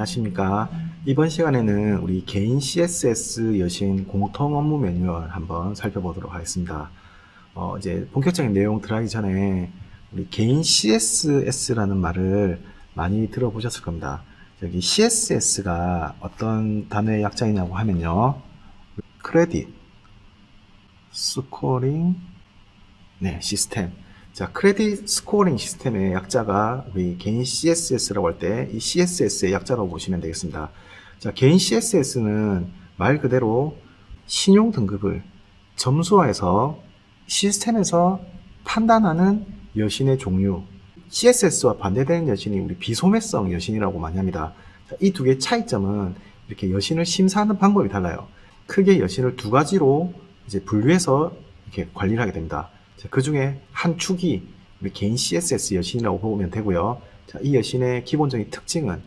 안녕하십니까. 이번 시간에는 우리 개인 CSS 여신 공통 업무 매뉴얼 한번 살펴보도록 하겠습니다. 이제 본격적인 내용 들어가기 전에 우리 개인 CSS라는 말을 많이 들어보셨을 겁니다. 여기 CSS가 어떤 단어의 약자이냐고 하면요. 크레딧, 스코링, 시스템. 자, 크레딧 스코어링 시스템의 약자가 우리 개인 CSS라고 할 때 이 CSS의 약자라고 보시면 되겠습니다. 자, 개인 CSS는 말 그대로 신용 등급을 점수화해서 시스템에서 판단하는 여신의 종류. CSS와 반대되는 여신이 우리 비소매성 여신이라고 많이 합니다. 이 두 개의 차이점은 이렇게 여신을 심사하는 방법이 달라요. 크게 여신을 두 가지로 이제 분류해서 이렇게 관리를 하게 됩니다. 그 중에 한 축이 우리 개인 CSS 여신이라고 보면 되고요. 자, 이 여신의 기본적인 특징은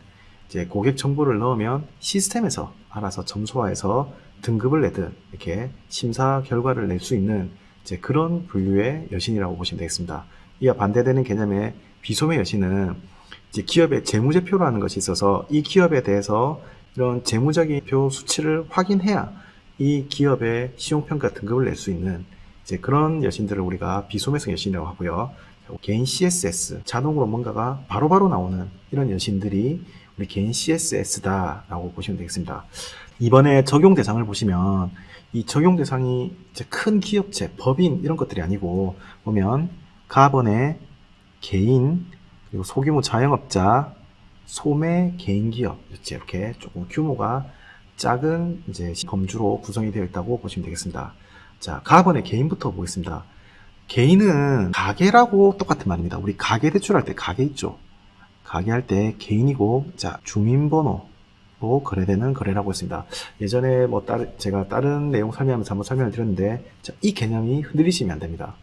이제 고객 정보를 넣으면 시스템에서 알아서 점수화해서 등급을 내든 이렇게 심사 결과를 낼 수 있는 이제 그런 분류의 여신이라고 보시면 되겠습니다. 이와 반대되는 개념의 비소매 여신은 이제 기업의 재무제표라는 것이 있어서 이 기업에 대해서 이런 재무적인 표 수치를 확인해야 이 기업의 신용평가 등급을 낼 수 있는 이제 그런 여신들을 우리가 비소매성 여신이라고 하고요. 개인 CSS, 자동으로 뭔가가 바로바로 나오는 이런 여신들이 우리 개인 CSS다라고 보시면 되겠습니다. 이번에 적용 대상을 보시면 이 적용 대상이 이제 큰 기업체, 법인 이런 것들이 아니고 보면 가번의 개인, 그리고 소규모 자영업자, 소매 개인기업 이렇게 조금 규모가 작은 이제 범주로 구성이 되어 있다고 보시면 되겠습니다. 자, 가번의 개인부터 보겠습니다. 개인은 가게라고 똑같은 말입니다. 우리 가게 대출할 때 가게 있죠. 가게 할 때 개인이고, 자, 주민번호로 거래되는 거래라고 했습니다. 예전에 제가 다른 내용 설명하면서 한번 설명을 드렸는데, 자, 이 개념이 흔들리시면 안 됩니다.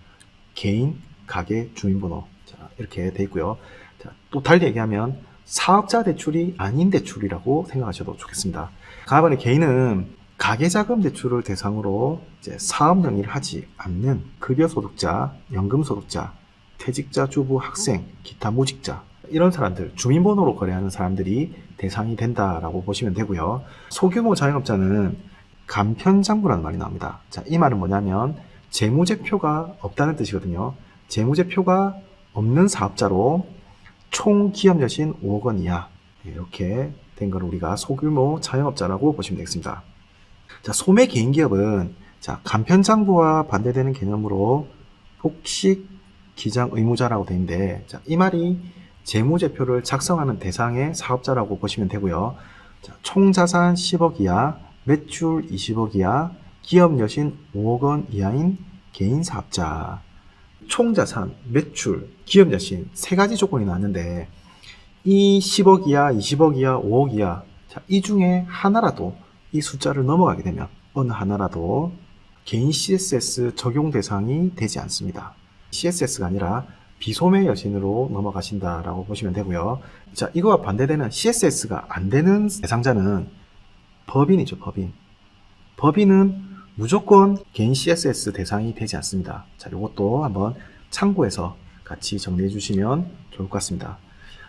개인, 가게, 주민번호. 자, 이렇게 돼 있고요. 자, 또 달리 얘기하면 사업자 대출이 아닌 대출이라고 생각하셔도 좋겠습니다. 가번의 개인은 가계자금 대출을 대상으로 이제 사업 영위를 하지 않는 급여소득자, 연금소득자, 퇴직자, 주부, 학생, 기타 무직자 이런 사람들, 주민번호로 거래하는 사람들이 대상이 된다라고 보시면 되고요. 소규모 자영업자는 간편장부라는 말이 나옵니다. 자, 이 말은 뭐냐면 재무제표가 없다는 뜻이거든요. 재무제표가 없는 사업자로 총 기업 여신 5억 원 이하 이렇게 된 걸 우리가 소규모 자영업자라고 보시면 되겠습니다. 자, 소매 개인기업은 자, 간편장부와 반대되는 개념으로 복식 기장 의무자라고 되어 있는데, 자, 이 말이 재무제표를 작성하는 대상의 사업자라고 보시면 되고요. 자, 총 자산 10억 이하, 매출 20억 이하, 기업 여신 5억 원 이하인 개인 사업자. 총 자산, 매출, 기업 여신 세 가지 조건이 나왔는데 이 10억 이하, 20억 이하, 5억 이하, 자, 이 중에 하나라도 이 숫자를 넘어가게 되면 어느 하나라도 개인 CSS 적용 대상이 되지 않습니다. CSS가 아니라 비소매 여신으로 넘어가신다라고 보시면 되고요. 자, 이거와 반대되는 CSS가 안 되는 대상자는 법인이죠, 법인. 법인은 무조건 개인 CSS 대상이 되지 않습니다. 자, 이것도 한번 참고해서 같이 정리해 주시면 좋을 것 같습니다.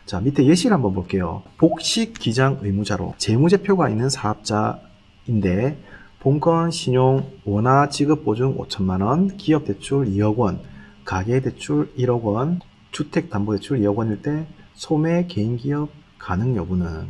자, 밑에 예시를 한번 볼게요. 복식 기장 의무자로 재무제표가 있는 사업자인데 본건 신용 원화 지급 보증 5천만 원, 기업 대출 2억 원, 가계 대출 1억 원, 주택 담보 대출 2억 원일 때 소매 개인 기업 가능 여부는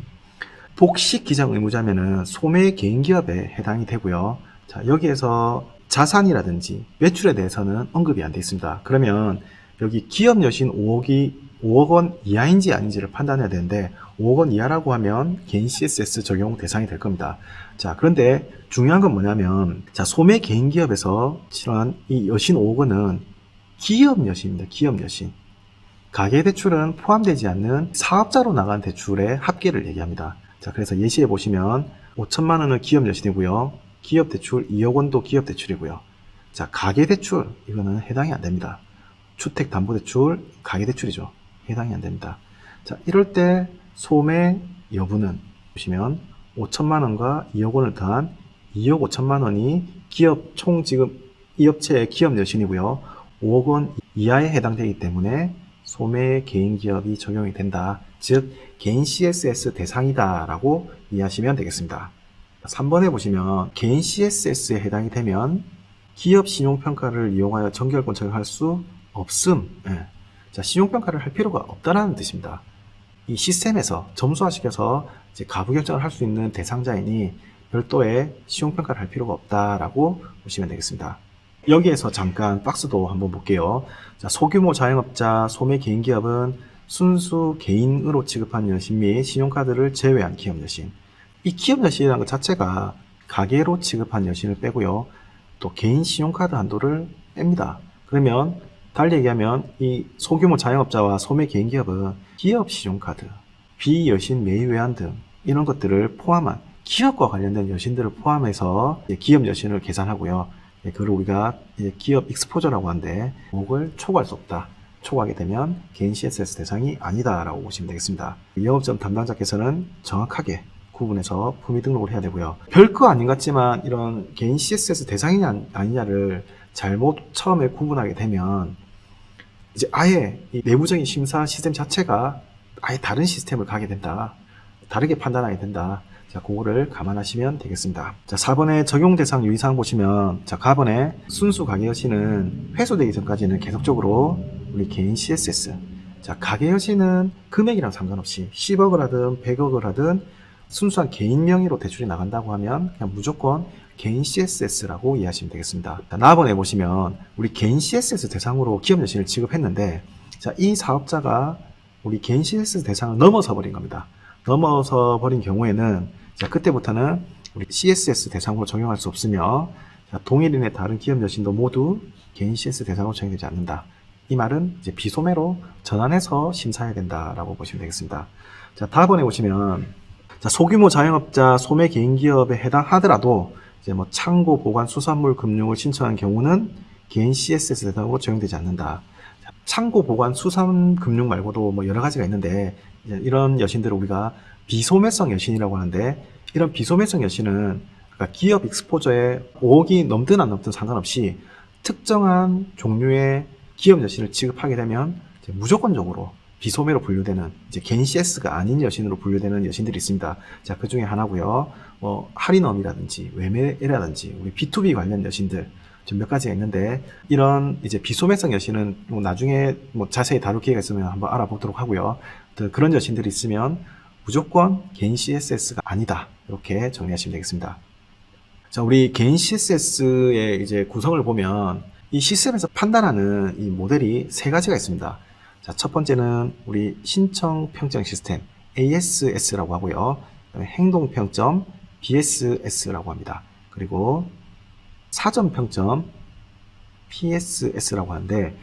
복식 기장 의무자면은 소매 개인 기업에 해당이 되고요. 자, 여기에서 자산이라든지 매출에 대해서는 언급이 안 되어 있습니다. 그러면 여기 기업 여신 5억 원 이하인지 아닌지를 판단해야 되는데 5억 원 이하라고 하면 개인 CSS 적용 대상이 될 겁니다. 자, 그런데 중요한 건 뭐냐면 자, 소매 개인 기업에서 치러한 이 여신 5억 원은 기업 여신입니다. 기업 여신. 가계 대출은 포함되지 않는 사업자로 나간 대출의 합계를 얘기합니다. 자, 그래서 예시에 보시면 5천만 원은 기업 여신이고요. 기업 대출 2억 원도 기업 대출이고요. 자, 가계 대출 이거는 해당이 안 됩니다. 주택 담보 대출 가계 대출이죠. 해당이 안 됩니다. 자, 이럴 때 소매 여부는 보시면 5천만 원과 2억 원을 더한 2억 5천만 원이 기업 총 지금 이 업체의 기업 여신이고요. 5억 원 이하에 해당되기 때문에 소매 개인 기업이 적용이 된다. 즉 개인 CSS 대상이다 라고 이해하시면 되겠습니다. 3번에 보시면 개인 CSS에 해당이 되면 기업 신용평가를 이용하여 정결권 적용할 수 없음. 자, 신용평가를 할 필요가 없다는 뜻입니다. 이 시스템에서 점수화시켜서 이제 가부 결정을 할 수 있는 대상자이니 별도의 신용평가를 할 필요가 없다라고 보시면 되겠습니다. 여기에서 잠깐 박스도 한번 볼게요. 자, 소규모 자영업자, 소매 개인기업은 순수 개인으로 취급한 여신 및 신용카드를 제외한 기업 여신. 이 기업 여신이라는 것 자체가 가계로 취급한 여신을 빼고요. 또 개인 신용카드 한도를 뺍니다. 그러면 달리 얘기하면 이 소규모 자영업자와 소매 개인기업은 기업 신용카드, 비여신 매입 외환 등 이런 것들을 포함한 기업과 관련된 여신들을 포함해서 기업 여신을 계산하고요. 그걸 우리가 기업 익스포저라고 하는데 목을 초과할 수 없다. 초과하게 되면 개인 CSS 대상이 아니다 라고 보시면 되겠습니다. 영업점 담당자께서는 정확하게 구분해서 품위 등록을 해야 되고요. 별거 아닌 것 같지만 이런 개인 CSS 대상이냐 아니냐를 잘못 처음에 구분하게 되면 이제 아예 이 내부적인 심사 시스템 자체가 아예 다른 시스템을 가게 된다. 다르게 판단하게 된다. 자, 그거를 감안하시면 되겠습니다. 자, 4번의 적용 대상 유의사항 보시면, 자, 가번에 순수 가계 여신은 회수되기 전까지는 계속적으로 우리 개인 CSS. 자, 가계 여신은 금액이랑 상관없이 10억을 하든 100억을 하든 순수한 개인 명의로 대출이 나간다고 하면 그냥 무조건 개인 CSS라고 이해하시면 되겠습니다. 자, 나번에 보시면 우리 개인 CSS 대상으로 기업 여신을 지급했는데, 자, 이 사업자가 우리 개인 CSS 대상을 넘어서 버린 겁니다. 넘어서 버린 경우에는 자, 그때부터는 우리 CSS 대상으로 적용할 수 없으며 자, 동일인의 다른 기업 여신도 모두 개인 CSS 대상으로 적용되지 않는다. 이 말은 이제 비소매로 전환해서 심사해야 된다라고 보시면 되겠습니다. 자, 다음번에 보시면 자, 소규모 자영업자, 소매 개인 기업에 해당하더라도 이제 뭐 창고, 보관, 수산물, 금융을 신청한 경우는 개인 CSS 대상으로 적용되지 않는다. 자, 창고, 보관, 수산, 금융 말고도 뭐 여러 가지가 있는데 이런 여신들을 우리가 비소매성 여신이라고 하는데 이런 비소매성 여신은 그러니까 기업 익스포저에 5억이 넘든 안 넘든 상관없이 특정한 종류의 기업 여신을 지급하게 되면 이제 무조건적으로 비소매로 분류되는 이제 개인 CS가 아닌 여신으로 분류되는 여신들이 있습니다. 자, 그 중에 하나고요. 뭐 할인업이라든지 외매라든지 우리 B2B 관련 여신들 좀 몇 가지가 있는데 이런 이제 비소매성 여신은 뭐 나중에 뭐 자세히 다룰 기회가 있으면 한번 알아보도록 하고요. 그런 여신들이 있으면 무조건 개인 CSS가 아니다. 이렇게 정리하시면 되겠습니다. 자, 우리 개인 CSS의 이제 구성을 보면 이 시스템에서 판단하는 이 모델이 세 가지가 있습니다. 자, 첫 번째는 우리 신청 평점 시스템 ASS라고 하고요. 그다음에 행동 평점 BSS라고 합니다. 그리고 사전 평점 PSS라고 하는데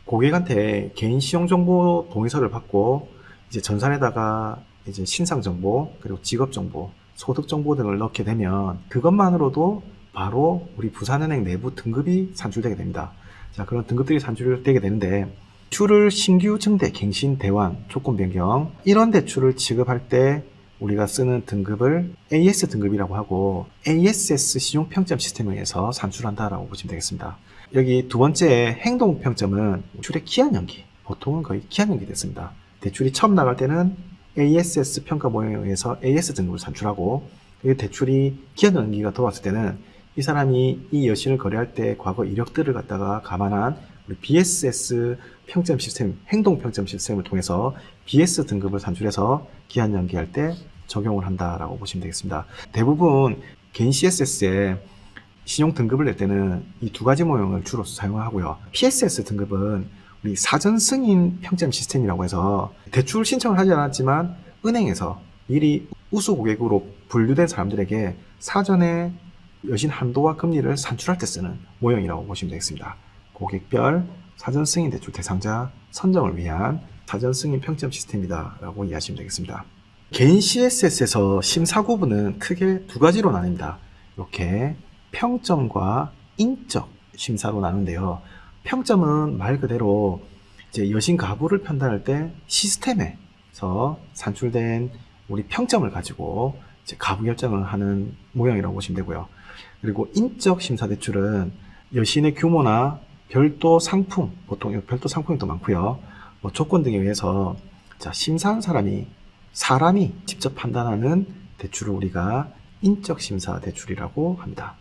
고객한테 개인 시용 정보 동의서를 받고 이제 전산에다가 이제 신상 정보, 그리고 직업 정보, 소득 정보 등을 넣게 되면 그것만으로도 바로 우리 부산은행 내부 등급이 산출되게 됩니다. 자, 그런 등급들이 산출되게 되는데 대출을 신규 증대, 갱신, 대환, 조건 변경 이런 대출을 지급할 때 우리가 쓰는 등급을 AS 등급이라고 하고 ASS 신용평점 시스템에 의해서 산출한다라고 보시면 되겠습니다. 여기 두 번째 행동평점은 대출의 기한 연기, 보통은 거의 기한 연기 됐습니다. 대출이 처음 나갈 때는 ASS 평가 모형에 의해서 AS 등급을 산출하고 대출이 기한 연기가 돌아왔을 때는 이 사람이 이 여신을 거래할 때 과거 이력들을 갖다가 감안한 우리 BSS 평점 시스템, 행동 평점 시스템을 통해서 BS 등급을 산출해서 기한 연기할 때 적용을 한다라고 보시면 되겠습니다. 대부분 개인 CSS에 신용 등급을 낼 때는 이 두 가지 모형을 주로 사용하고요. PSS 등급은 우리 사전 승인 평점 시스템이라고 해서 대출 신청을 하지 않았지만 은행에서 미리 우수 고객으로 분류된 사람들에게 사전에 여신 한도와 금리를 산출할 때 쓰는 모형이라고 보시면 되겠습니다. 고객별 사전 승인 대출 대상자 선정을 위한 사전 승인 평점 시스템이다 라고 이해하시면 되겠습니다. 개인 CSS에서 심사 구분은 크게 두 가지로 나뉩니다. 이렇게 평점과 인적 심사로 나누는데요. 평점은 말 그대로 이제 여신 가부를 판단할 때 시스템에서 산출된 우리 평점을 가지고 이제 가부 결정을 하는 모양이라고 보시면 되고요. 그리고 인적 심사 대출은 여신의 규모나 별도 상품, 보통 별도 상품이 더 많고요. 뭐 조건 등에 의해서 자, 심사한 사람이 직접 판단하는 대출을 우리가 인적 심사 대출이라고 합니다.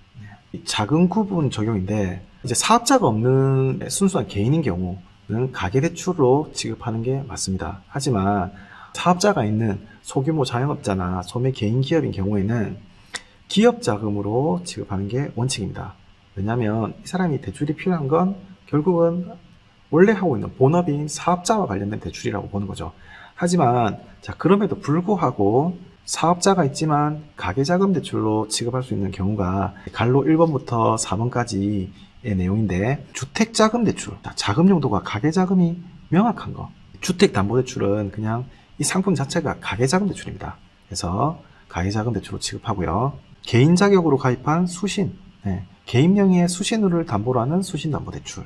이 자금 구분 적용인데 이제 사업자가 없는 순수한 개인인 경우는 가계대출로 지급하는 게 맞습니다. 하지만 사업자가 있는 소규모 자영업자나 소매 개인 기업인 경우에는 기업 자금으로 지급하는 게 원칙입니다. 왜냐하면 이 사람이 대출이 필요한 건 결국은 원래 하고 있는 본업인 사업자와 관련된 대출이라고 보는 거죠. 하지만 자, 그럼에도 불구하고 사업자가 있지만 가계자금 대출로 지급할 수 있는 경우가 갈로 1번부터 4번까지의 내용인데, 주택자금 대출, 자금 용도가 가계자금이 명확한 거. 주택담보대출은 그냥 이 상품 자체가 가계자금 대출입니다. 그래서 가계자금 대출로 지급하고요. 개인 자격으로 가입한 수신, 개인 명의의 수신료를 담보로 하는 수신담보대출,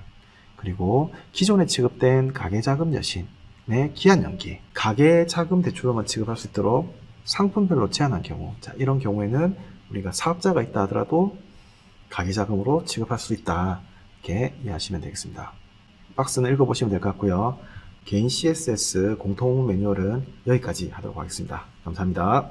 그리고 기존에 지급된 가계자금 여신의 기한 연기, 가계자금 대출로만 지급할 수 있도록 상품별로 제한한 경우, 자, 이런 경우에는 우리가 사업자가 있다 하더라도 가계자금으로 지급할 수 있다, 이렇게 이해하시면 되겠습니다. 박스는 읽어보시면 될 것 같고요. 개인 CSS 공통 매뉴얼은 여기까지 하도록 하겠습니다. 감사합니다.